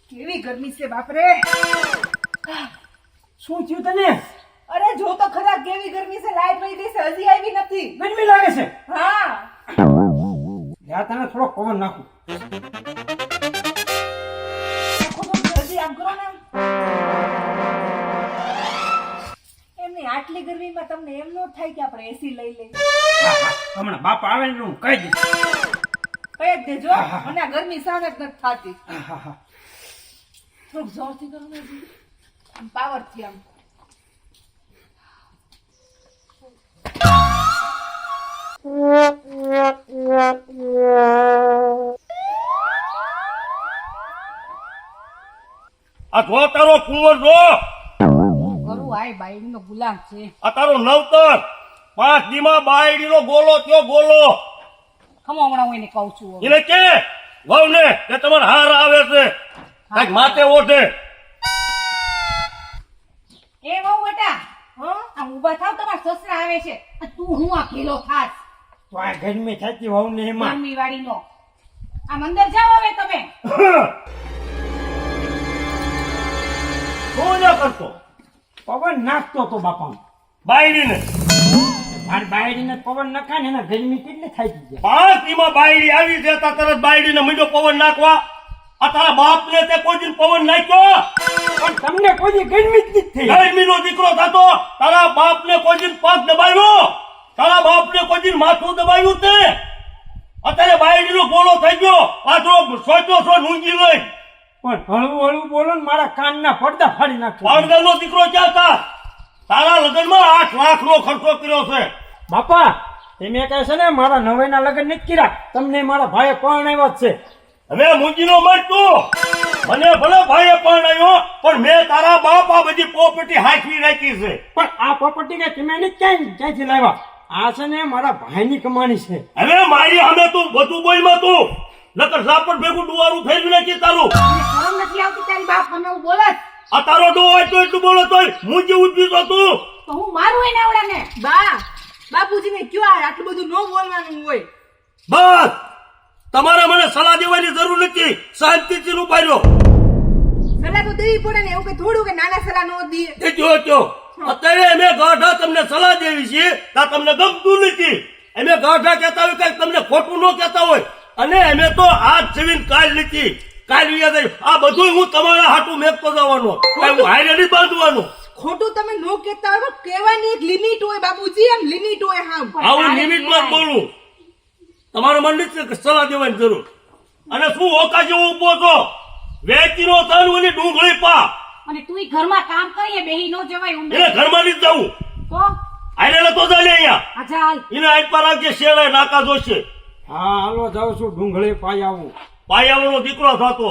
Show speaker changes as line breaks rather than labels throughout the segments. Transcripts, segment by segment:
કેવી ગરમી છે બાપરે.
શું થયું તને?
અરે જો તો ખરા કેવી ગરમી છે. લાઈટ વહી ગઈ છે, હજી આવી નથી.
ગરમી લાગે છે?
હા
યા તને થોડો પવન નાખું.
જલ્દી આમ કરો ને. એમની આટલી ગરમીમાં તમને એમ ન થાય કે આપણે એસી લઈ લઈએ?
હમણાં બાપા આવે ને હું કહી દઈશ.
કઈ જ દેજો, મને આ ગરમી સહન જ નથી થતી. થોડુંક જોરથી કરો ને, આમ પાવરથી આમ.
આ જો તારો કુંવર જો
કરું આય બાયડી નો ગુલામ છે.
આ તારો નવતર 5 દીમાં બાયડી નો ગોલો થયો ગોલો.
ખમો હમણાં હું એને કહું છું.
એને કે વહુ ને કે તમારે હાર આવે છે કઈક માથે ઓઢે.
એ વહુ બેટા, આમ ઊભા થાવ, તમારા સસરા આવે છે. તું હું આ ખેલો ખાસ
તો આ ગરમી થતી હોવ ને એમાં
ગરમી વાળી નો. આમ અંદર જાઓ હવે તમે.
શું ન કરતો
પવન નાખતો તો બાપા.
બાયડી ને
મારી બાયડીને પવન નખાય ને એના ગરમી કેટલી થાય છે.
5 દીમાં બાયડી આવી છે તા તરત બાયડી ને મીઠો પવન નાખવા. આ તારા બાપ ને તે કોઈ દિન પવન નાખ્યો?
પણ તમને કોઈ દી ગરમી જ નથી થઈ.
ગરમીનો દીકરો થતો તારા બાપ ને કોઈ દિન પગ દબાવ્યો? તારા બાપ ને કોઈ દિન માથું દબાવ્યું તે? અત્યારે બાયડી નો ગોળો થઈ ગયો. પાછો સોચો છો ઊંઘી લઈ.
પણ હળવું હળવું બોલો ને, મારા કાનના પડદા ફાડી નાખો.
પાણગલનો દીકરો ક્યાં હતા? તારા લગ્નમાં 8 લાખ નો ખર્ચો કર્યો છે.
બાપા તમે કહે છે ને મારા નવાઈના લગ્ન નથી કર્યા, તમને મારા ભાઈએ પરણાવ્યા જ છે.
હવે મૂંગીનો મત તું. મને ભલે ભાઈએ પરણાવ્યો પણ મેં તારા બાપ આ બધી પ્રોપર્ટી હાંકવી રાખી છે.
પણ આ પ્રોપર્ટી કે તમે નહીં ક્યાંથી લાવ્યા? આ છે ને મારા ભાઈની કમાણી છે.
હવે મારી સામે તું બધું બોલમાં તું નકર ઝાપટ ભેગું ડુવારું ફેરવી નાખી તારું.
શરમ નથી આવતી તારી બાપ સામે હું બોલત?
આ તારો ડો હોય તો એટલું બોલો તોય મૂંગી ઉઠી તો તું.
તો હું મારું એને આવડાને. બાપુજીને કયો આટલું બધું ન બોલવાનું હોય.
બસ તમારે મને સલાહ દેવાની જરૂર નથી. શાંતિથી ઉભા રહ્યો.
સલાહ તો દેવી પડે ને. એવું કે થોડું કે નાના સલાહ નો દઈએ.
દેજો અત્યારે અમે ગાઢા તમને સલાહ દેવી છે તા તમને ગમતું નથી. અમે ગાઢા કહેતા હોય કઈ તમને ખોટું ન કહેતા હોય. અને અમે તો આજ જમીન કાલ નથી કાલ યાદ આ બધું હું તમારા હાટું મેકતો જવાનો. કઈ હું હારે નહીં બાંધવાનું.
ખોટું તમે નો કહેતા હોય પણ કહેવાની એક લિમિટ હોય બાપુજી. એમ લિમિટ હોય. હા
આવું લિમિટમાં જ બોલું. તમારે મને નથી સલાહ દેવાની જરૂર. અને શું ઓકા જેવો ઉભો છો? વેચીનો તન ઓલી ડુંગળી પા.
અને તું ઘરમાં કામ કરીએ બેહી નો જવાય.
એને ઘરમાં નહીં જવું.
તો
હારે તો ચાલે અહીંયા.
અચ્છા હાલ.
એને આજ પર રાખજે શેડે નાકા જોશે.
હા હાલો જાઉં છું, ડુંગળી પાઈ આવું.
પાયાવાનો દીકરો થતો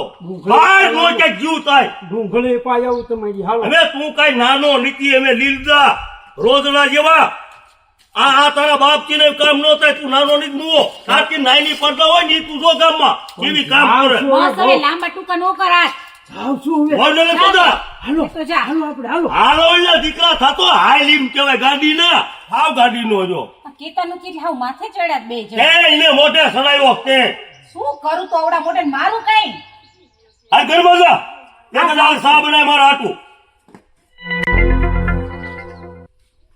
બહાર નો ક્યાંક જીવ થાય.
ડુંગળી પાઈ આવું તમારી. હાલો
હવે તું કઈ નાનો નીતિ અમે લીલદા રોજના જેવા. આ તારા બાપજી ને કામ ન થાય. તું નાનો નીત મુઓ તારથી નાની પડતા હોય ને તું જો ગામમાં કેવી કામ કરે.
બસ હવે લાંબા ટૂંકા નો કરાય.
જાઉં છું હવે.
બોલ ને તો જા.
હાલો
તો જા.
હાલો આપણે હાલો.
હાલો એટલે દીકરા થતો હાલીમ કહેવાય. ગાડી ના હાવ ગાડી નો જો
કેતાનું કે હાવ માથે ચડ્યા બે જણ.
એને મોઢે સડાયો તે
શું કરું તો આવડા મોઢે મારું કઈ?
આ ઘરમાં જા. એક દાળ સા બનાય મારા હાટું.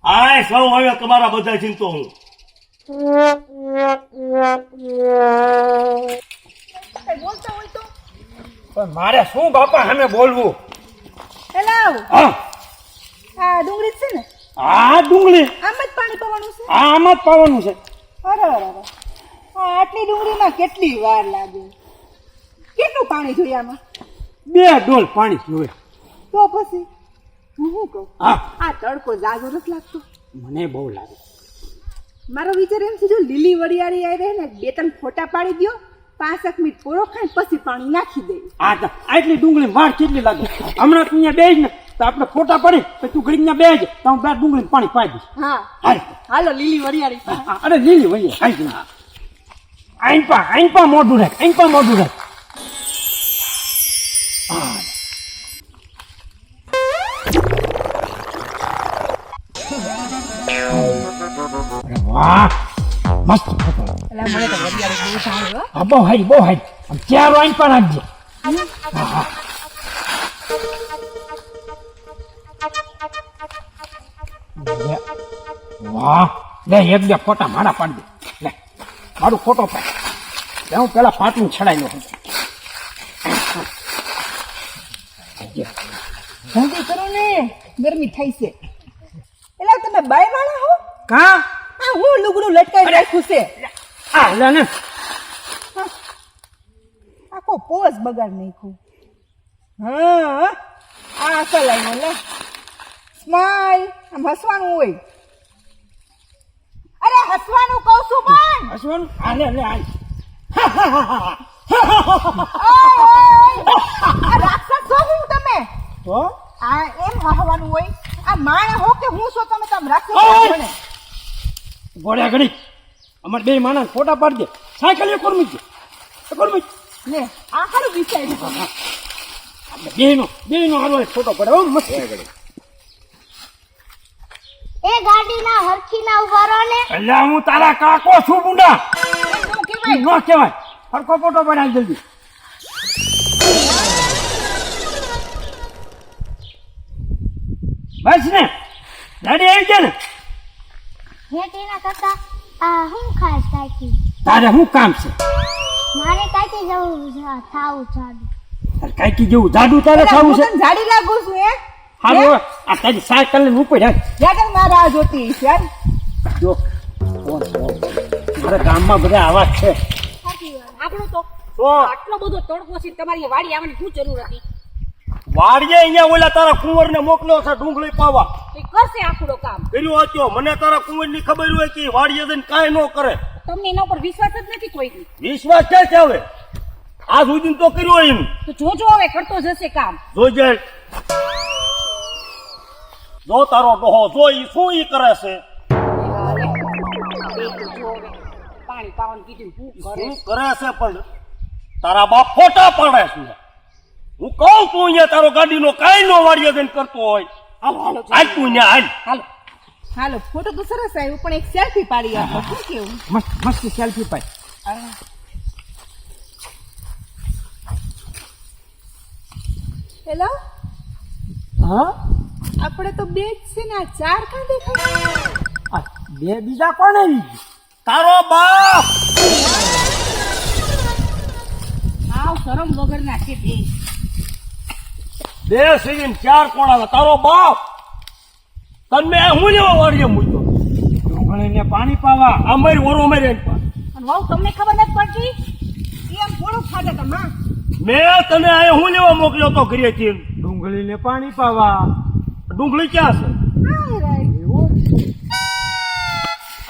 આય સૌ હવે તમારા બધા ચિંતો હું.
બોલતા હોય તો
પણ મારે શું બાપા સામે બોલવું?
હેલો.
હા
આ ડુંગળી છે ને?
આ ડુંગળી
આમ જ પાણી પાવાનું છે?
આમ જ પાવાનું છે.
અરે આટલી ડુંગળીમાં કેટલી વાર લાગે? કેટલું પાણી જોઈએ આમાં?
2 ડોલ પાણી જોઈએ.
તો પછી હું શું કહું?
હા
આ તડકો જાજો નથી લાગતો?
મને બહુ લાગે.
મારો વિચાર એમ છે જો લીલી વરિયાળી આવી રહે ને 2-3 ફોટા પાડી દો, 5 મિનિટ પૂરો ખાઈને પછી પાણી નાખી દે.
આટલી ડુંગળી વાર કેટલી લાગે? હમણાં તું અહીંયા બેસ ને તો આપણે ફોટા પડી પછી તું ઘડી બેસ તો હું 2 ડુંગળી પાણી પાઈ દઈશ.
હા
હાલ.
હાલો લીલી વરિયાળી.
અરે લીલી વઈએ આઈન પા મોઢું રાખ. આઈન પા મોઢું રાખ. વાહ મસ્ત ફોટો.
એટલે મને તો વરિયાળી બહુ સારું હો.
હા બહુ હારી આમ ચાર વાઈન પણ આપજે. લે. વાહ લે એક બે ફોટા મારા પાડી દે. લે મારું ફોટો પાડ. લે હું પેલા પાટલું છડાઈ લઉં.
જલ્દી કરો ને, ગરમી થઈ છે. એલા તમે બાય વાળા હો?
કા
આ હું લુગડું લટકાઈ રાખ્યું છે.
આ લે ને
આખો પોસ બગાડ નાખ્યું. હા આ અસલ આવ્યો લે. સ્માઈલ. આમ હસવાનું હોય. અરે હસવાનું કહું છું પણ.
હસવાનું આ લે લે આ
આ રાક્ષસ છો હું તમે?
તો
આ એમ હસવાનું હોય? આ માણસ હો કે હું છો તમે? તમે રાક્ષસ
ઓય!
બને.
ગોળ્યા ઘડી અમારે બે માણસ ફોટા પાડી દે. સાયકલ એક કોરમી દે. કોરમી
ને આ હારું વિચાર્યું તમે.
બેનો હારો ફોટો પડે હો મસ્ત.
એ ગાડીના હરખીના ઉભા રહો ને.
એટલે હું તારા કાકો છું બુંડા.
શું કહેવાય?
ન કહેવાય. હરખો ફોટો પડાય જલ્દી. બસ ને ગાડી આવી જાય ને.
હેટીના કાકા આ હું ખાસ કાકી
તારે શું કામ છે?
મારે કાકી જવું થાવું ચાલુ.
તારે કાંઈકી જેવું જાડું તારે
અલા,
ખાવું
હું
છે?
તને જાડી લાગુ છું હે?
હાલો આ તારી સાયકલ ને ઉપર જાય.
યાર મારા આ જોતી છે યાર.
જો મારા ગામમાં બધા આવા જ છે.
આપણો તો
તો
આટલો બધો તડકો છે તમારી વાડી આવવાની શું જરૂર હતી?
વાડીએ અહીંયા ઓલા તારા કુંવરને મોકલ્યો છે ડુંગળી પાવા.
એ કરશે આખું કામ.
કર્યું હતો મને તારા કુંવરની ખબર હોય કે વાડીએ જઈને કાંઈ ન કરે.
તમને એના ઉપર વિશ્વાસ જ નથી કોઈ.
વિશ્વાસ ક્યાં છે હવે? આ સુધી તો કર્યું હોય એનું.
તો જોજો હવે કરતો જશે કામ.
જોજે જો તારો ડોહો જો ઈ શું ઈ કરે છે.
પાણી પાવાનું કીધું શું કરે?
શું કરે છે પણ તારા બાપ ફોટા પાડે છે. હું કહું તું અહીંયા તારો ગાડીનો કાંઈ નો વાડીએ જઈને કરતો હોય.
હાલો હાલો
હાલ તું અહીંયા હાલ.
હાલો.
હાલો ફોટો તો સરસ આવ્યો પણ એક સેલ્ફી પાડી આપો. શું કેવું?
મસ્ત મસ્ત સેલ્ફી પાડ.
હેલો
હા
આપણે તો બે જ છે ને આ ચાર કાં દેખાય?
આ બે બીજા કોણ આવી ગયું?
તારો બાપ
આવ શરમ વગરના છે બે.
બે સીવીને ચાર કોણ આવે? તારો બાપ તમે હું લેવા વાડીએ મૂક્યો?
ડુંગળીને પાણી પાવા.
અમારી ઓરો મારી એની પાસે.
અને વાવ તમને ખબર નથી પડતી?
એમ થોડું ખાધા તમે.
મેં તને અહીંયા હું લેવા મોકલ્યો તો ઘરેથી.
ડુંગળીને પાણી પાવા.
ડુંગળી ક્યાં છે?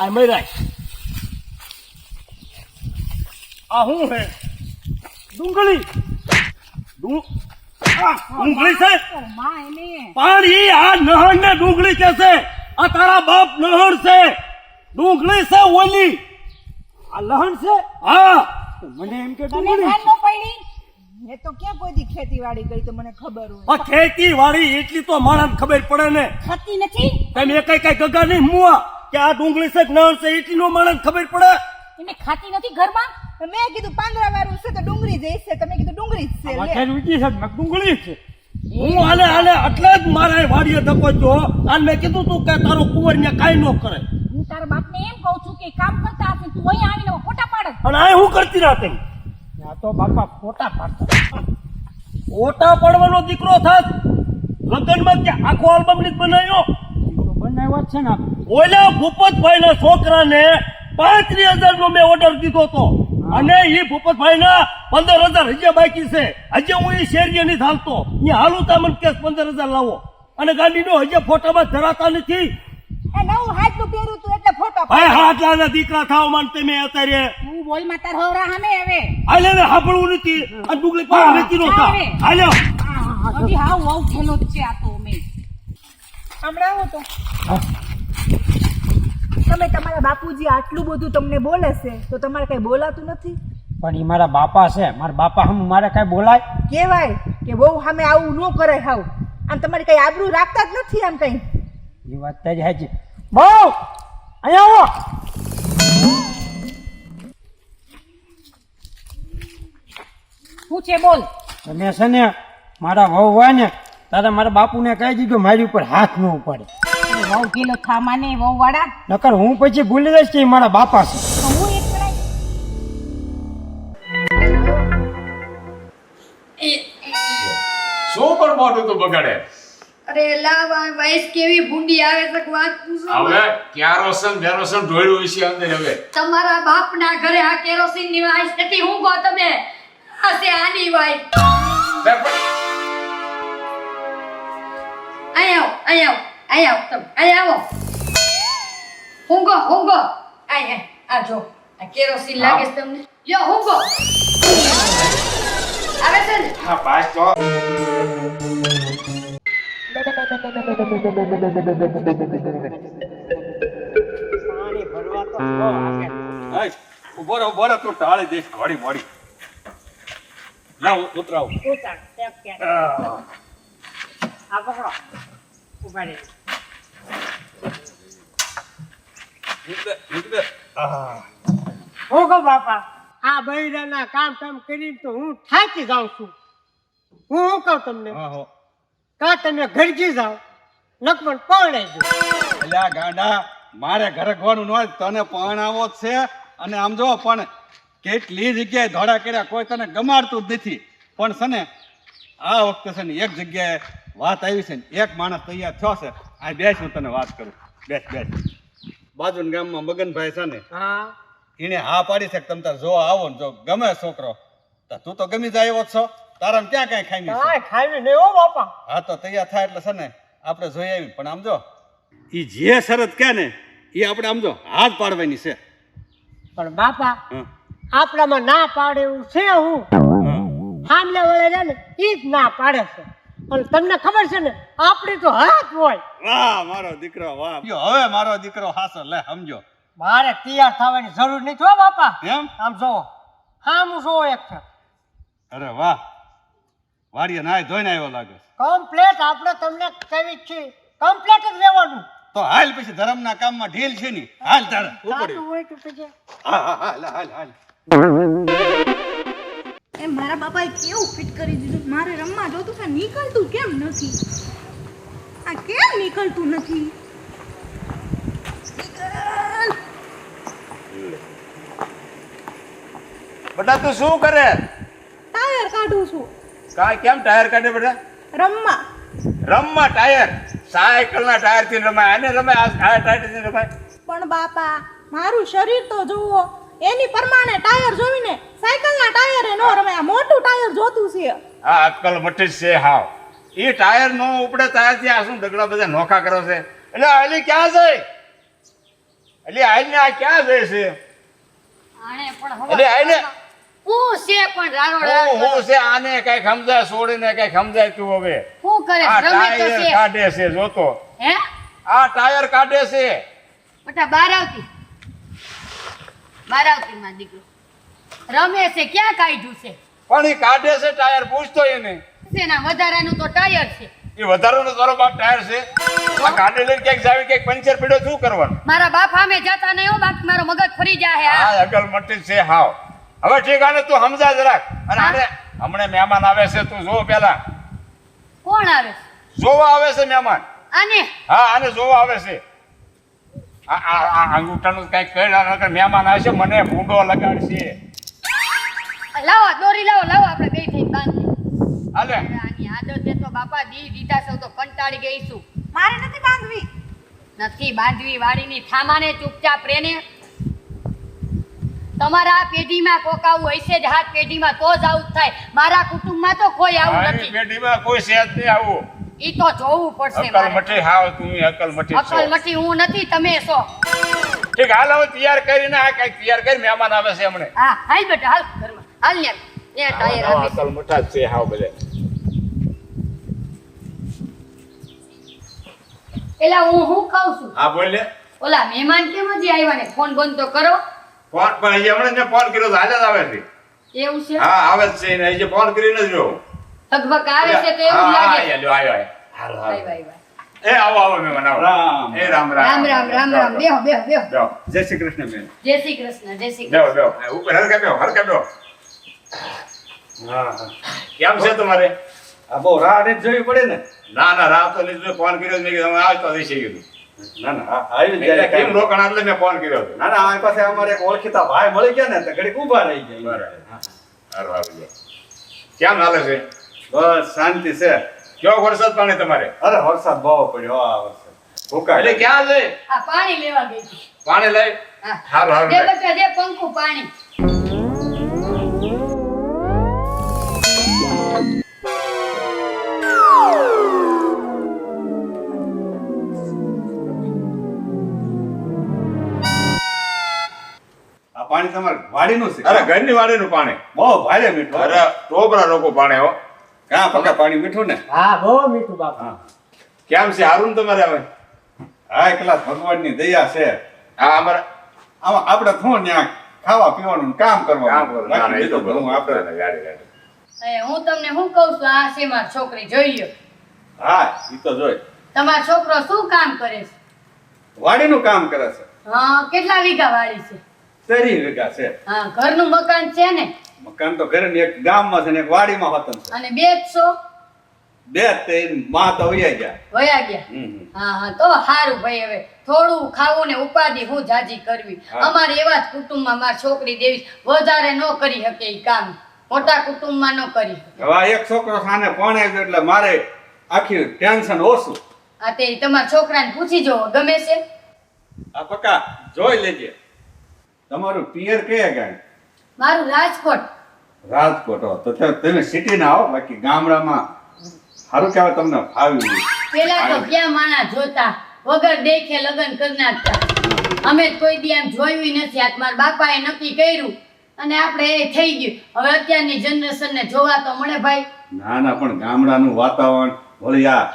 આ મરાય. આ શું હે?
ડુંગળી
ડુંગળી છે
માં એને
પણ ઈ આ નહર ને ડુંગળી કે છે? આ તારા બાપ નહર છે. ડુંગળી છે ઓલી.
આ લહણ છે.
હા
તો મને એમ કે
તને
ડુંગળી
ધ્યાન
છે.
ન પડી?
મેં તો ક્યાં કોઈ દી ખેતીવાડી કરી તો મને ખબર હોય.
આ ખેતી વાળી એટલી તો માણસ ખબર પડે ને.
થતી નથી.
તમે કઈ ગગા નહીં મુવા કે આ ડુંગળી છે કે નહર છે એટલી નો માણસ ખબર પડે.
એને ખાતી નથી ઘરમાં.
મેં કીધું પાંદડા વાળું છે તો ડુંગળી જ છે. તમે કીધું ડુંગળી જ છે. લે.
માથાની ઊંચી છે ને ડુંગળી છે.
હું હાલે હાલે એટલે જ મારા વાડીએ ધક્કો જો. અને મેં કીધું તું કે તારો કુંવર ને કાંઈ ન કરે.
હું તારા બાપને એમ કહું છું કે કામ કરતા હશે તું અહીંયા આવીને ફોટા પાડે.
અને આ હું કરતી રાતે
આ તો બાપા ફોટા પાડતા.
ઓટા પડવાનો દીકરો થાત લગ્નમાં કે આખો આલ્બમ ની બનાવ્યો.
તો બનાવ્યા જ છે ને આપણે.
ઓલા ભૂપતભાઈ ના છોકરાને 35,000 નો મેં ઓર્ડર દીધો હતો અને એ ભૂપતભાઈ ના 15,000 હજી બાકી છે. હજી હું એ શેરીએ નહીં હાલતો. એ હાલું તા મને કેસ 15,000 લાવો અને ગાડીનો હજી ફોટામાં ધરાતા નથી.
એ નવું હાથનું પહેર્યું તું એટલે ફોટો
ભાઈ હાથલાના દીકરા થાવ માનતે મેં અત્યારે
હું બોલ માં તાર હોરા સામે હવે
હાલે ને સાંભળવું નથી અને ડુંગળી પાણી વેચી નો થા. હાલ્યો
હજી હાવ વાવ ખેલો જ છે આ તો મેં.
હમણાં આવો તો તમે તમારા બાપુજી આટલું બધું તમને બોલે છે તો તમારે કઈ બોલાતું નથી?
પણ એ મારા બાપા છે. મારા બાપા હમ મારે કઈ બોલાય?
કહેવાય કે બહુ સામે આવું ન કરાય. હાવ આમ તમારી કઈ આબરૂ રાખતા જ નથી આમ કઈ.
એ વાત તારી સાચી. બહુ અહીંયા આવો.
શું છે બોલ?
અને છે ને મારા વહુ હોય ને તારે મારા બાપુને કહી દીધું મારી ઉપર હાથ ન ઉપાડે.
વહુ ગેલો ખામા ને વહુ વાળા
નકર હું પછી ભૂલી જઈશ કે ઈ મારા બાપા છે.
તો હું એક કરાય.
શું પણ મોઢું તું બગાડે?
અરે લાવ આ વાઈસ કેવી ભૂંડી આવે છે કે વાત પૂછો
હવે કેરોસન બેરોસન ઢોળ્યું છે અંદર. હવે
તમારા બાપના ઘરે આ કેરોસીન ની વાઈસ નથી હું કહો તમે આ છે આની વાઈસ અહીંયા આવો તમે અહીંયા આવો હુંગો આ જો આ કેરોસીન લાગે છે તમને લ્યો હુંગો આવે છે ને
હા પાસ તો
ઉભો રહો તું ટાળી દઈશ ઘોડી મોડી. લાવ ઉતરાવ.
આ પકડો ઉભા રહે.
હું કહું બાપા આ બૈરાના કામ કરીને તો હું થાકી જાઉં છું. હું શું કહું તમને કા તમે ઘરજી જાઓ નકમન પરણાઈ જાઓ.
અલ્યા ગાંડા મારે ઘરે ગવાનું ન હોય તને પરણાવો જ છે. અને આમ જો પણ કેટલી જગ્યાએ ધોળા કર્યા કોઈ તને ગમાડતું જ નથી. પણ છે ને આ વખતે છે ને એક જગ્યાએ વાત આવી છે ને એક માણસ તૈયાર થયો છે. આ બેસ હું તને વાત કરું. બેસ બાજુના ગામમાં મગનભાઈ છે ને
હા
એને હા પાડી છે કે તમે તાર જો આવો ને જો ગમે છોકરો તો તું તો ગમી જાય એવો જ છો. તારામાં ક્યાં કાંઈ ખામી છે?
કાંઈ ખાવી નહીં હો બાપા.
હા તો તૈયાર થાય એટલે છે ને આપણે જોઈ આવી. પણ આમ જો એ જે શરત કે ને એ આપણે આમ જો હાથ પાડવાની છે.
પણ બાપા
હં.
આપણામાં ના પાડે એવું છે હું સામલે વળે છે ને ઈ જ ના પાડે છે. અને તમને ખબર છે ને આપણી તો હાથ હોય.
વાહ મારો દીકરો વાહ. જો હવે મારો દીકરો હાસો લે સમજો.
મારે તૈયાર થવાની જરૂર નથી હો બાપા.
એમ?
આમ જોવો આમ જોવો એક છે
અરે વાહ વાડીએ નાય ધોઈને આવ્યો લાગે.
કમ્પ્લેટ આપણે તમને કહેવી જ છે કમ્પ્લેટ જ રહેવાનું.
તો હાલ પછી ધર્મના કામમાં ઢીલ છે ની. હાલ તારે
સાચું હોય તો પછી
હા હાલ.
એ મારા બાપાએ કેવું ફિટ કરી દીધું. મારે રમવા જોતું છે નીકળતું કેમ નથી? આ કેમ નીકળતું નથી?
બેટા તું શું કરે?
ટાયર કાઢું છું
કેમ ટાયર કાઢે બેટા?
રમવા.
રમવા ટાયર? સાયકલ ના ટાયર થી રમાય અને રમાય આ ટાયર થી રમાય?
પણ બાપા મારું શરીર તો જુઓ એની પ્રમાણે ટાયર જોઈને સાયકલના ટાયરે નો રમાય. મોટું ટાયર જોતું છે.
આ અક્કલ મટી જ છે હાવ. એ ટાયર નો ઉપડે ટાયર થી આ શું ડગલા બધા નોખા કરો છે? એટલે આલી ક્યાં છે? એટલે આઈને આ ક્યાં જાય છે?
આણે પણ
એટલે આઈને
હું છે પણ રારો
હું છે આને કઈ સમજાય છોડીને કઈ સમજાય તું હવે.
હું કરે
આ
રમે તો
ટાયર
છે
કાઢે છે જોતો.
હે
આ ટાયર કાઢે છે.
બટા બહાર આવતી માં દીકરો રમે છે ક્યાં કાઢ્યું છે?
પણ એ કાઢે છે ટાયર પૂછતો એને.
શેના વધારાનું તો ટાયર છે.
એ વધારાનો તારો બાપ ટાયર છે. આ કાઢે લઈને ક્યાંક જાવી ક્યાંક પંચર પડ્યો શું કરવાનું?
મારા બાપ સામે જતા નહીં હો બાકી મારો મગજ ફરી જાય.
આ અકલ મટી છે હાવ. હવે ઠીક આને તું સમજા જરાક. અને આને હમણે મહેમાન આવે છે તું જો પેલા.
કોણ આવે છે?
જોવા આવે છે મહેમાન.
આને
હા આને જોવા આવે છે. આ અંગૂઠાનું કઈ કર્યા નકર મહેમાન આવે છે મને ભૂંડો લગાડશે.
લાવો દોરી લાવો આપણે બે થઈને બાંધી.
હાલે
આની આદત છે તો બાપા દીધા સૌ તો કંટાળી ગઈ છું.
મારે નથી બાંધવી.
નથી બાંધવી વાડીની થામાને ચૂપચાપ રેને. તમારા પેઢીમાં કોક આવું હશે જ હાથ પેઢીમાં તો જ આવું થાય. મારા કુટુંબમાં તો કોઈ આવું
મારી
નથી.
પેઢીમાં કોઈ સેજ નહીં આવું.
ઈ તો જોવું પડશે
અકલ
મારે.
મટી હાવ તું અકલ મટી છો.
અકલ મટી હું નથી તમે છો.
ઠીક હાલ હવે તૈયાર કરીને આ કઈ તૈયાર કરી મહેમાન આવે છે હમણે.
હા હાલ બેટા હાલ ઘરમાં હાલ ને ટાયર આપીશ.
અકલ મટા જ છે હાવ બધે.
એલા હું ખાઉં છું.
હા બોલ લે.
ઓલા મહેમાન કેમ હજી આવ્યા ને ફોન બંધ તો કરો.
ફોન પણ હજી હમણાં મેં ફોન કર્યો તો હાલે જ આવે છે.
એવું છે
હા આવે જ છે ને હજી ફોન કરીને જ રહ્યો.
લગભગ આવે છે તો એવું
હા,
લાગે.
હા, આવ્યો. હાલ
બાય બાય બાય.
એ આવો મહેમાન આવો.
રામ.
એ રામ
રામ રામ રામ રામ બેહો બેહો બેહો.
બેહો
જય શ્રી કૃષ્ણ બેન.
જય શ્રી કૃષ્ણ જય શ્રી
બેહો
કૃષ્ણ.
બેહો ઉપર હરકા બેહો.
હા હા
કેમ છે તમારે?
આ બહુ રાહ ને જોવી પડે ને.
ના ના રાત તો લીધું ફોન કર્યો મેં કીધું તમે આવતા દેશે કીધું.
ના ના આવી
એટલે
જાય
કેમ રોકાણ એટલે મેં ફોન કર્યો હતો.
ના ના અમારી પાસે અમારે એક ઓળખીતા ભાઈ મળી ગયા ને તો ઘડીક ઊભા રહી ગયા.
બરાબર. સારું સારું લ્યો. કેમ હાલે છે?
બસ શાંતિ છે.
કેવો વરસાદ પાણી તમારે?
અરે વરસાદ બહુ પડ્યો આ વરસાદ ભૂકાય.
એટલે ક્યાં છે?
આ પાણી લેવા ગઈ હતી.
પાણી લઈ
હા.
સારું સારું
દે
લે.
બચ્ચા દે પંખુ પાણી.
આ પાણી તમારે વાડીનું છે?
અરે ઘરની વાડીનું પાણી.
બહુ ભારે મીઠું.
અરે ટોપરા લોકો પાણી હો.
ક્યાં પક્કા પાણી મીઠું ને?
હા બહુ મીઠું બાપા.
હા
કેમ છે હારું ને તમારે હવે?
હા એકલા ભગવાનની દયા છે.
હા અમારે
આમાં આપણે શું ત્યાં ખાવા પીવાનું ને કામ કરવાનું.
કામ કરો. ના ના એ તો
બાકી બીજું
બરોબર.
આપણે
ગાડી ગાડી.
એ હું તમને શું કહું છું આ છે મારી છોકરી જોઈ લ્યો.
હા ઈ તો જોઈ
તમારો છોકરો શું કામ કરે છે?
વાડીનું કામ કરે છે.
હા કેટલા વીઘા વાડી છે?
30 વીઘા છે.
હા ઘરનું મકાન છે ને?
મકાન તો ઘરે ને એક ગામમાં છે ને એક વાડીમાં વતન છે.
અને બે જ છો?
બે તે માં તો વયા ગયા.
વયા ગયા.
હમ.
હા હા તો સારું ભાઈ હવે થોડું ખાવું ને ઉપાધિ હું જાજી કરવી.
હા.
અમારે એવા જ કુટુંબમાં મારી છોકરી દેવી વધારે ન કરી શકે ઈ કામ. મોટા કુટુંબમાં ન કરી શકે.
હવે આ એક છોકરો સાને પરણાવ્યો છે એટલે મારે આખી ટેન્શન ઓછું.
આ તે તમારા છોકરાને પૂછી જો ગમે છે?
આ પક્કા જોઈ લેજે. તમારું પિયર કયા ગામ?
મારું રાજકોટ.
રાજકોટ હો. તો તમે સિટી ના આવો બાકી ગામડામાં સારું કહેવાય તમને ફાવ્યું.
પેલા તો ક્યાં માણા જોતા વગર દેખે લગ્ન કરી નાખતા. અમે તો કોઈ દી આમ જોયું નથી. આ મારા બાપાએ નક્કી કર્યું અને આપણે એ થઈ ગયું. હવે અત્યારની જનરેશન ને જોવા તો મળે ભાઈ.
ના ના પણ ગામડાનું વાતાવરણ વળી આ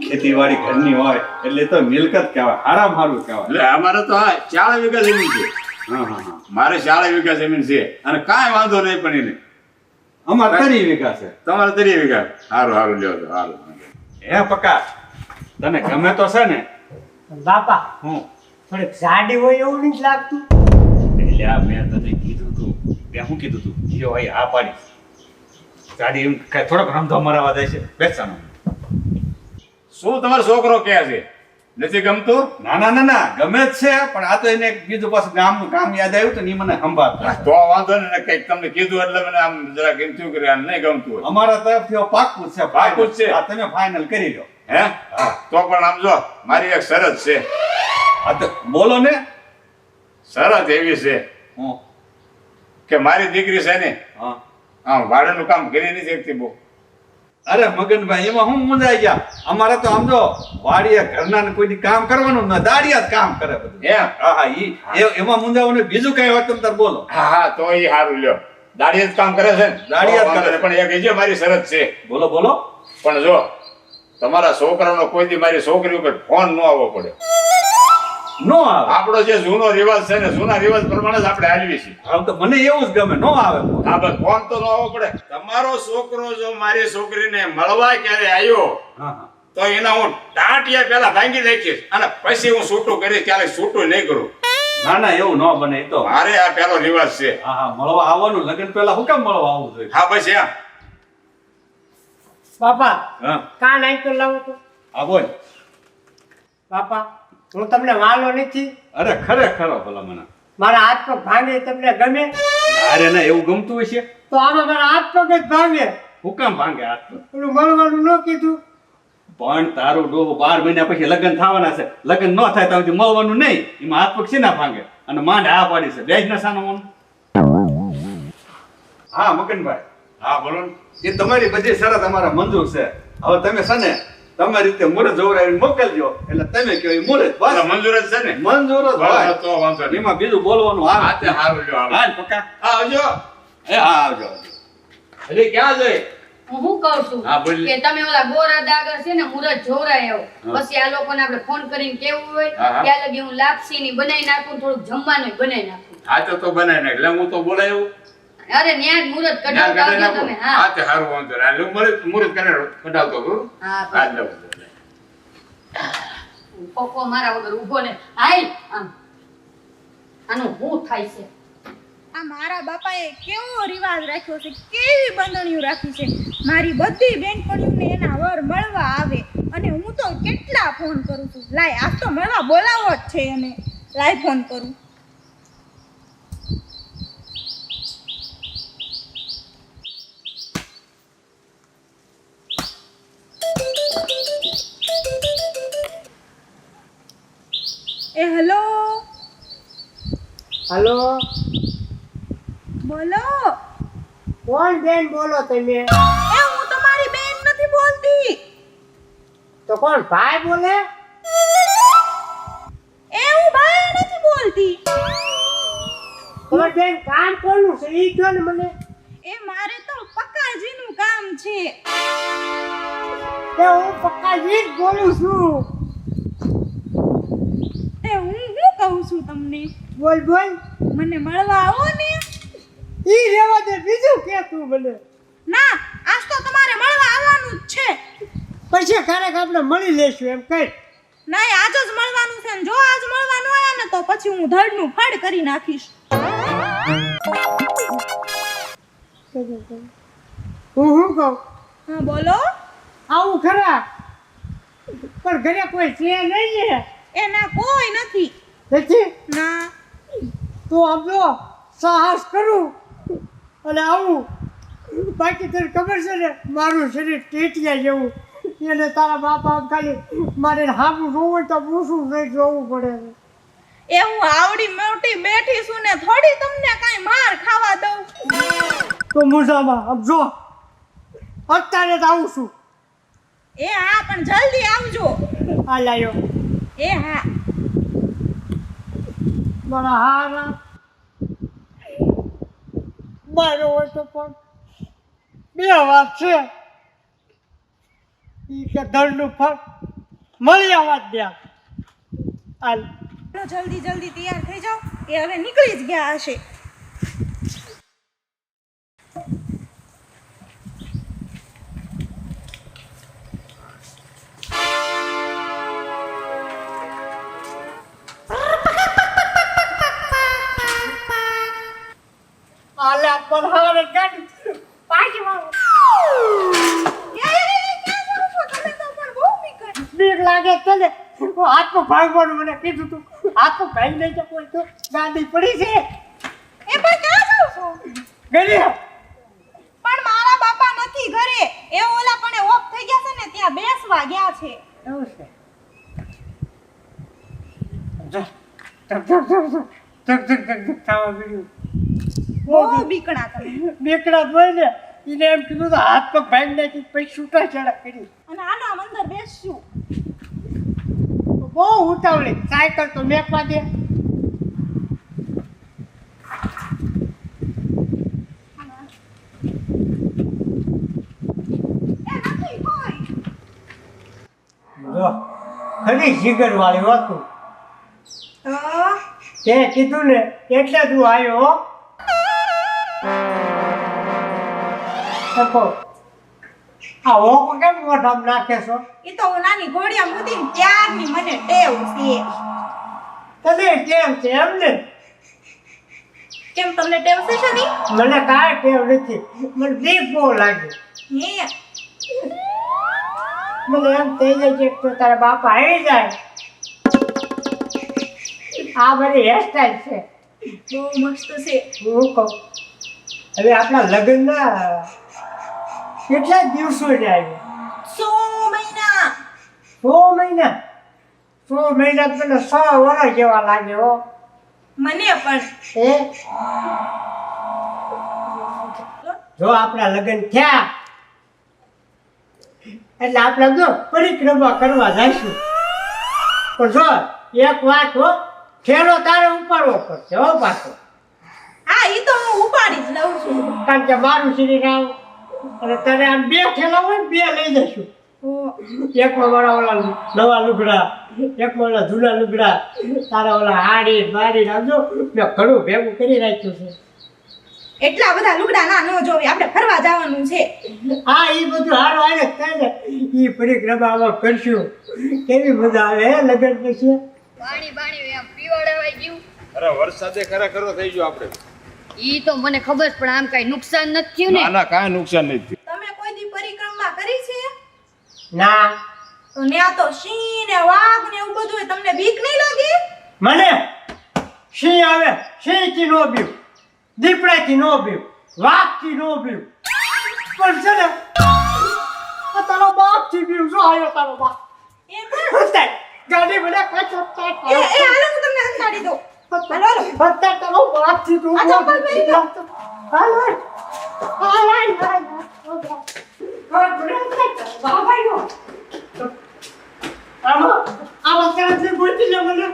ખેતીવાડી ઘરની હોય એટલે તો મિલકત કહેવાય. હારામાં હારું કહેવાય.
એટલે અમારે તો હા 40 વીઘા જમીન છે.
હા હા હા.
મારે 40 વીઘા જમીન છે અને કાંઈ વાંધો નહીં પણ એને.
અમારે 30 વીઘા છે.
તમારે 30 વીઘા. સારું સારું લ્યો તો સારું.
હે પક્કા તને ગમે તો છે ને?
બાપા
હું
થોડીક જાડી હોય એવું નથી લાગતું?
એટલે આ મેં તને કીધું તું મેં શું કીધું તું જો ભાઈ આ પાડી ગાડી એમ કાંઈ થોડોક રમતો મરાવા જાય છે બેસવાનું.
શું તમારો છોકરો કહે છે? નથી ગમતું?
ના ના ના ના ગમે જ છે પણ આ તો એને એક બીજું પાછું ગામનું કામ યાદ આવ્યું તો ને ઈ મને સંભાળતા.
તો વાંધો નહીં. કંઈક તમને કીધું એટલે મને આમ જરા ગમતું કે આ નહીં ગમતું હોય.
અમારા તરફથી હવે પાક્કું જ છે.
પાક્કું જ છે.
આ તમે ફાઇનલ કરી લો.
હે તો પણ આમ જો મારી એક શરત છે.
આ તો બોલો ને.
શરત એવી છે
હું
કે મારી દીકરી છે ને
હા
આમ ભાડાનું કામ કરી નથી શકતી બહુ.
અરે મગનભાઈ એમાં હું મુંજાઈ ગયા. અમારે તો આમ જો વાડીએ ઘરના ને કોઈ દી કામ કરવાનું ના દાડિયા જ કામ કરે બધું.
એમ?
હા હા એમાં મુંજાવાનું બીજું કઈ વાત તમે તાર બોલો.
હા હા તો એ સારું લ્યો. દાડિયા જ કામ કરે છે ને?
દાડિયા જ
તો વાંધો
કરે.
નહીં. પણ એક એ જે મારી શરત છે.
બોલો બોલો.
પણ જો તમારા છોકરાનો કોઈ દી મારી છોકરી ઉપર ફોન ન આવવો પડે.
નો આવે.
આપણો જે જૂનો રિવાજ છે ને જૂના રિવાજ પ્રમાણે જ આપણે હાલવી છીએ.
આમ તો મને એવું જ ગમે. નો આવે ફોન.
હા બસ ફોન તો ન આવવો પડે. તમારો છોકરો જો મારી છોકરીને મળવા ક્યારે આવ્યો
હા હા
તો એના હું ટાંટિયા પેલા ભાંગી નાખીશ અને પછી હું છૂટું કરીશ. ક્યારેક છૂટું નહીં કરું.
ના ના એવું ન બને. એ તો
મારે આ પેલો રિવાજ છે.
હા હા મળવા આવવાનું. લગ્ન પહેલા હું કેમ મળવા આવવું જોઈએ?
હા બસ એમ.
બાપા
હા
કાન નાઈ તો લાવો તો.
આ બોલ.
બાપા હું તમને વાલો નથી.
અરે ખરેખર ભલા મને.
મારા હાથ પગ ભાંગે તમને ગમે?
અરે ના એવું ગમતું હશે
તો આમાં મારા હાથ પગ જ ભાંગે.
હું કામ ભાંગે હાથ પગ?
પેલું મળવાનું ન કીધું?
પણ તારું ડોહો 12 મહિના પછી લગ્ન થવાના છે. લગ્ન ન થાય તો સુધી મળવાનું નહીં. એમાં હાથ પગ છે ના ભાંગે અને માંડ આ પાડી છે. બેજ ના સાનો. હા મગનભાઈ
હા બોલો ને.
એ તમારી બધી શરત અમારા મંજૂર છે. હવે તમે છે ને તમારી રીતે મુહૂર્ત જોવડાવીને મોકલજો એટલે તમે કહો એ મુહૂર્ત બસ
એટલે મંજૂર જ છે ને?
મંજૂર જ
બરાબર,
હોય.
તો વાંધો નહીં.
એમાં બીજું બોલવાનું
હા
આવે.
તે સારું લ્યો હાલો.
હા પક્કા.
હા આવજો.
એ હા આવજો આવજો.
એટલે ક્યાં જઈ?
હું શું કહું છું
હા, બોલ.
કે તમે ઓલા ગોરા દાગર છે ને મુરત જોવરાય આવો. પછી આ લોકોને આપણે ફોન કરીને કેવું હોય
હા, હા.
ત્યાં લગી હું લાપસી ની બનાવી નાખું થોડુંક જમવાનું બનાવી નાખું.
હા તો બનાવી નાખ. એટલે હું તો બોલાયું.
અરે ન્યા જ મુરત
ના,
કઢાવતા
કઢાઈ
આવજો
નાખું.
તમે.
હા
હા
તે સારું વાંધો નહીં. એટલે હું મુહૂર્ત કરીને કઢાવતો કરું.
હા
હા એટલે વાંધો નહીં.
કોકો મારા વગર ઊભો ને હાય આમ આનું શું થાય છે
આ મારા બાપાએ કેવો રિવાજ રાખ્યો છે, કેવી બંધણીઓ રાખી છે. મારી બધી બેનપણીઓને એના વર મળવા આવે અને હું તો કેટલા ફોન કરું છું. લાય આજ તો મળવા બોલાવો જ છે એને. લાય ફોન કરું. એ હેલો.
હલો,
બોલો.
કોણ બેન બોલો તમે?
એ હું તમારી બેન નથી બોલતી.
તો કોણ ભાઈ બોલે?
એ હું ભાઈ નથી બોલતી.
તમારે બેન કામ કોનું છે ઈ કહો ને મને.
એ મારે તો પક્કાજીનું કામ છે.
તે હું પક્કાજી જ બોલું છું.
એ હું શું કહું છું તમને?
બોલ બોલ.
મને મળવા આવો ને.
ઈ રેવા દે, બીજું કે તું મને.
ના, આજ તો તમારે મળવા આવવાનું જ છે.
પછી ક્યારેક આપણે મળી લેશું એમ કઈ.
નહીં, આજ જ મળવાનું છે ને જો આજ મળવાનું આયા ને તો પછી હું ધડનું ફાડ કરી નાખીશ.
હું શું કહું?
હા બોલો.
આવું ખરા, પણ ઘરે કોઈ છે નહીં ને?
એ ના, કોઈ નથી.
નથી?
ના.
તો આમ જો સાહસ કરું અને આવું. બાકી તને ખબર છે ને મારું શરીર ટેટિયા જેવું. એને તારા બાપા આમ ખાલી મારે હામું જોવું તો પૂછવું નહીં જોવું પડે.
એ હું આવડી મોટી બેઠી છું ને થોડી તમને કાંઈ માર ખાવા દઉં.
તો મુસામાં આમ જો અત્યારે જ આવું છું.
એ હા, પણ જલ્દી આવજો.
આ લાયો
એ હા.
મારા હારા મારો હોય તો પણ બે વાત છે. ઈ કે દળનું ફળ મળી આવવા જ દે. હાલ
જલ્દી જલ્દી તૈયાર થઈ જાઓ. એ હવે નીકળી જ ગયા હશે.
આલા પર હવે ગાડી પાછી વાળો. બીક લાગે છે ને. હાથમાં ભાગવાનું મને કીધું તું. હાથમાં ભાઈ લઈ જા કોઈ તો ગાડી પડી છે.
એ પણ ક્યાં જાવ છો?
ઘરે.
પણ મારા બાપા નથી ઘરે. એ ઓલા પણ ઓફ થઈ ગયા છે ને ત્યાં બેસવા ગયા છે.
એવું છે. જા ટક થવા મળ્યું.
બહુ બીકણા તમે.
બેકડા હોય ને એને એમ કીધું તો હાથ પગ ભાંગી નાખી પછી છૂટા છેડા કરી.
અને આનો આમ અંદર બેસશું.
બહુ ઉતાવળી. સાયકલ તો મેકવા દે.
એ નથી કોઈ.
જો ખરી જીગર વાળી હતું. તે કીધું ને એટલે તું આવ્યો. આ ઓકો કેમ મોઢામાં નાખે છો?
એ તો હું નાની ઘોડિયા મૂતી ને ત્યારની મને ટેવ છે.
તને કેમ છે એમ ને?
કેમ તમને ટેવ છે શની?
મને કાંઈ ટેવ નથી. મને બીક બહુ લાગે.
હે,
મને એમ થઈ જાય છે કે તારા બાપા આવી જાય. આ બધી હેરસ્ટાઈલ છે.
બહુ મસ્ત છે.
હું કહું હવે આપણા લગ્નના કેટલા દિવસો જ આવ્યા?
100 મહિના.
100 મહિના? 100 મહિના તને 100 વર્ષ જેવા લાગે હો.
મને પણ.
એ જો આપણા લગ્ન થયા એટલે આપણે જો પરિક્રમા કરવા જઈશું. પણ જો એક વાત હો, ઠેલો તારે ઉપાડવો પડશે હો પાછો.
હા, ઈ તો હું ઉપાડી જ લઉં છું.
કારણ કે મારું શરીર આવ અને તને આમ બે ઠેલા હોય ને બે લઈ જઈશું. એકમાં મારા ઓલા નવા લુગડા, એકમાં ઓલા જૂના લુગડા, તારા ઓલા હાડી બારી આમજો મેં ઘણું ભેગું કરી રાખ્યું છે.
એટલા બધા લુગડા ના ન જોવે, આપણે ફરવા જવાનું છે.
હા, એ બધું હારું આવે થાય ને એ પરિક્રમામાં કરશું. કેવી મજા આવે હે લગ્ન પછી.
પાણી એમ પીવડાવાઈ ગયું.
અરે વરસાદે ખરેખર થઈ ગયો આપણે.
ઈ તો મને ખબર છે, પણ આમ કઈ નુકસાન નથી થયું
ના
ને?
ના કાંઈ નુકસાન નથી થયું.
તમે કોઈ દી પરિક્રમા કરી છે?
ના
તો ન્યા તો સિંહ ને વાઘ ને એવું બધું હોય, તમને બીક નહીં લાગે?
મને સિંહ આવે, સિંહથી નો બીવ, દીપડાથી નો બીવ, વાઘથી નો બીવ, પણ છે ને આ તારો બાપથી બીવ. શું આવ્યો તારો બાપ?
એ પણ
ગાડી મને પાછો
એ હાલો હું તમને સંતાડી દઉં. હાલો હાલો.
અત્યારે તારો બાપથી તું
આ ચપ્પલ પહેરી લો.
હાલ આમાં કરંટલી બોલતી લે મને.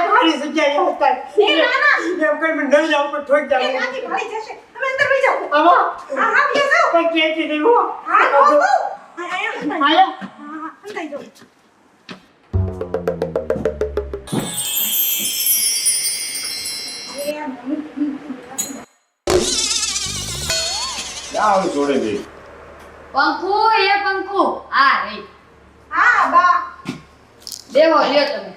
મારી જગ્યાએ હતા.
એ ના ના.
એમ કઈ મને નહીં જાવ પણ ઠોક
એ
જાવ.
નાથી ભાઈ જશે. તમે અંદર બેસી જાઓ.
આમાં
હા હા બેસી જાઓ.
કોઈ કહેતી નહીં હો.
હા નો નો. આયા સંતાડી.
આયા.
હા સંતાડી દઉં.
ક્યાં આવું છોડે દે?
પંખુ, એ પંખુ, આ રહી.
હા બા.
દેવો લ્યો તમે.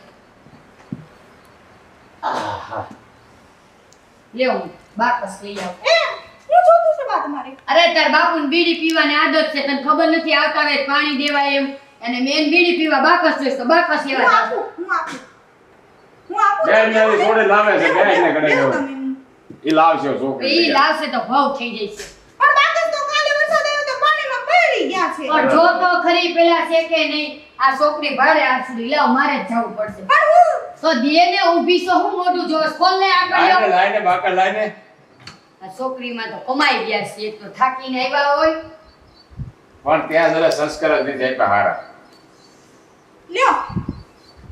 લ્યો બાકસ લઈ આવો.
એ હું જોતું છે બા તમારે.
અરે તાર બાપુને બીડી પીવાની આદત છે, તને ખબર નથી આવતા વેત પાણી દેવાય એમ, અને મેન બીડી પીવા બાકસ જોઈશ તો બાકસ
હું
લેવા
આપું હું આપું. હું આપું.
બે મેલી છોડે લાવે છે, બે એને ઘરે
લેવો
જવું.
તમે.
ઈ લાવશે
ઈ
છોકરી.
લાવશે તો ભાવ થઈ જશે.
પણ બાકસ તો કાલે વરસાદ આવ્યો તો પાણીમાં પડી ગયા છે.
પણ જો તો ખરી પેલા છે કે નહીં, આ છોકરી ભાડે આસડી લાવ, મારે જ જવું પડશે.
પણ હું
તો દેને ઊભી છો, હું મોઢું જોસ, ખોલ ને આગળ
લાઈને
લ્યો.
લાઈને બાકર લાઈને.
આ છોકરીમાં તો કમાઈ ગયા છે, એક તો થાકીને આવ્યા હોય.
પણ ત્યાં જરા સંસ્કાર જ નથી આપ્યા હારા.
લ્યો.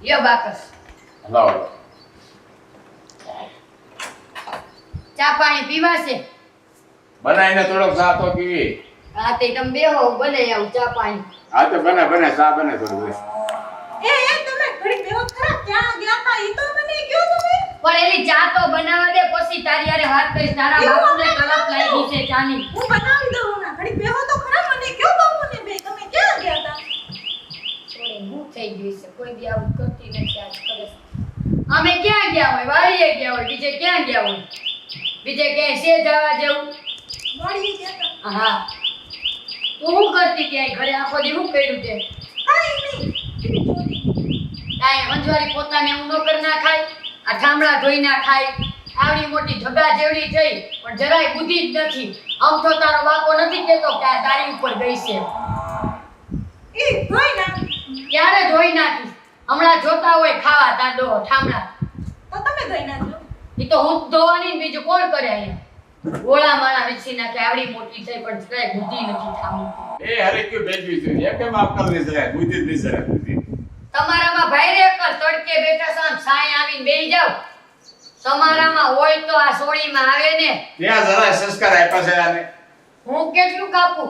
લ્યો બાકસ.
લાવો.
ચા પાણી પીવા છે?
બનાવીને થોડોક ચા તો પીવી.
હા તે તમે બેહો, બનાવી આવું ચા પાણી.
હા તો બને બને ચા બને થોડું.
એ તમે ઘડી બેહો ખરા, ક્યાં ગયા તા ઈ તો મને કયો તમે.
પણ એલી ચા તો બનાવવા દે, પછી તારી હારે વાત કરીશ. તારા
એવું
બાપુને
આપણે
તલબ લાગી છે ચાની.
હું બનાવી દઉં ના. ઘડી બેહો તો ખરા, મને કયો બાપુને બે તમે ક્યાં ગયા તા.
થોડી હું થઈ ગઈ છે, કોઈ દી આવું કરતી નથી, આજ કરે છે. અમે ક્યાં ગયા હોય? વાડીએ ગયા હોય, બીજે ક્યાં ગયા હોય? બીજે ક્યાંય છે જવા જેવું?
વાડીએ ગયા તા.
હા. તું શું કરતી ક્યાંય ઘરે આખો દી શું કર્યું તે?
કાઈ નહીં. ટીવી જોતી.
કાંઈ અંજવારી પોતાને એવું ન કરી ના ખાય, આ ઠામડા ધોઈ ના ખાય, આવડી મોટી જગા જેવડી થઈ પણ જરાય બુદ્ધિ જ નથી. આમ તો તારો બાપો નથી કહેતો કે આ તારી ઉપર ગઈ છે.
ઈ ધોઈ ના.
ક્યારે ધોઈ નાખીશ? હમણાં જોતા હોય ખાવા તાંડો ઠામડા.
તો તમે ધોઈ નાખજો.
ઈ તો હું જ ધોવાની ને બીજું કોણ કરે અહીંયા? ગોળા માળા વીછી નાખે, આવડી મોટી થઈ પણ જરાય બુદ્ધિ નથી ઠામું.
એ હરે ક્યું બેઠી છે એ કેમ આપ કર દે જરા બુદ્ધિ જ નહીં જરા બુદ્ધિ.
તમારામાં ભાઈ રે કર તડકે બેઠા સામ સાય આવીને બેહી જાવ. તમારામાં હોય તો આ સોળીમાં આવે ને.
ત્યાં જરા સંસ્કાર આપ્યા છે આને.
હું કેટલું કાપું?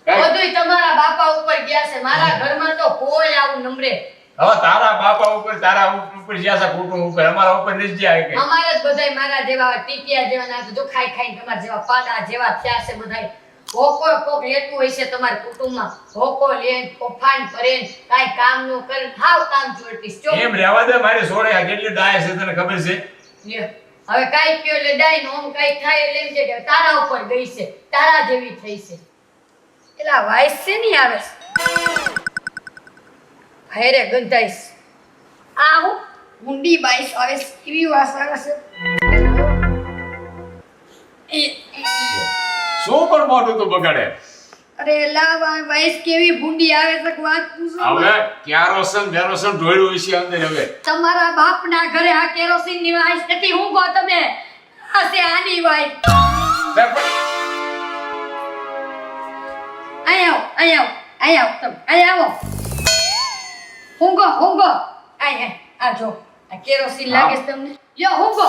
કાંઈ.
બધુંય તમારા બાપા ઉપર ગયા છે, મારા ઘરમાં તો કોઈ આવું નમરે.
હવે તારા બાપા ઉપર તારા ઉપર જ્યાં છે કુટુંબ ઉપર અમારા ઉપર નથી જાય કે.
અમારે જ બધાય મારા જેવા ટીટિયા જેવા ના જો ખાઈ ખાઈને તમારા જેવા પાડા જેવા થયા છે બધાય. હોકો કોક લેતું હોય છે તમારા કુટુંબમાં, હોકો લેન તોફાન કરે કાઈ કામ નો કરે, હાવ કામ ચોરતીસ ચો.
એમ રહેવા દે મારે સોડે આ કેટલી ડાય છે તને ખબર છે?
લ્યો, હવે કાઈ કયો એટલે ડાઈ નો આમ કાઈ થાય એટલે એમ છે કે તારા ઉપર ગઈ છે, તારા જેવી થઈ છે. એલા વાઈસ છે ની આવે છે. હાયરે ગંધાઈશ. આ હું ઊંડી બાઈસ આવે છે, એવી વાસ આવે છે.
શું પણ મોઢું તું બગાડે?
અરે લા વાઈસ કેવી ભૂંડી આવે છે કે વાત પૂછો.
હવે કેરોસન બેરોસન ઢોળ્યું છે અંદર હવે.
તમારા બાપના ઘરે આ કેરોસીન ની વાઈસ નથી, હું કહો તમે આ છે આની વાઈસ. અહીંયા આવો તમે અહીંયા આવો. હુંગો અહીંયા આ જો આ કેરોસીન લાગે છે તમને. લ્યો હુંગો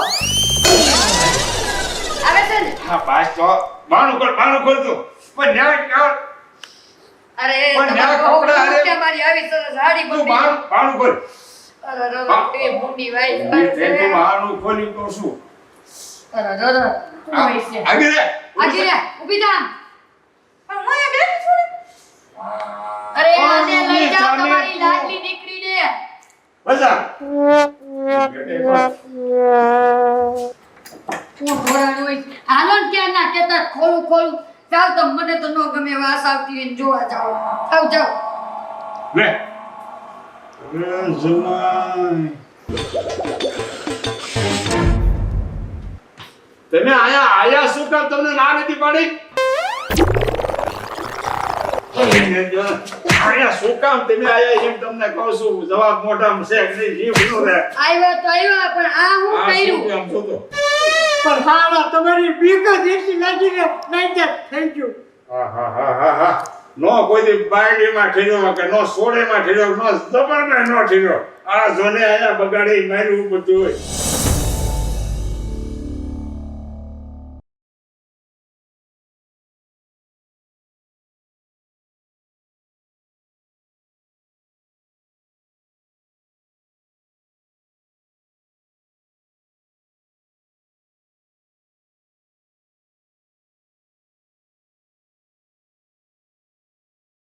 આવે છે ને.
હા પાસ તો બાણું કર તું. પણ ન્યાય કર.
અરે
પણ ના
તમારો
કપડાં હારે.
કે મારી આવી સરસ સાડી
તું
બંધી.
બાણું કર.
અરે એ ભૂંડી વાઈસ
તે તું બાણું ખોલી તો શું?
અરે વાઈસ છે.
આગળ રે.
આજી રે ઊભી થા.
પણ હું અહીંયા બેઠી છું ને.
અરે આને લઈ જાઓ તમારી લાડલી દીકરીને.
બજા.
હું ઘોડાનું હોય તો ન ગમે વાસ આવતી હોય ને જોવા જાઓ આવ જાઓ
લે જમાઈ તમે આયા શું કામ તમને ના નથી પાડી આયા શું કામ તમે આયા એમ તમને કહું છું જવાબ મોઢામાં છે કે નહીં જીવ નો રહે
આવ્યા તો આવ્યા પણ આ હું કર્યું
આમ જોતો
પણ હારા તમારી બીક જ એટલી લાગી ને નહીં થેન્ક યુ
હા નો કોઈ દી બાયડીમાં ઠીર્યો કે નો સોડેમાં ઠીર્યો નો જબરમાં નો ઠીર્યો આ જોને આયા બગાડી માર્યું બધું હોય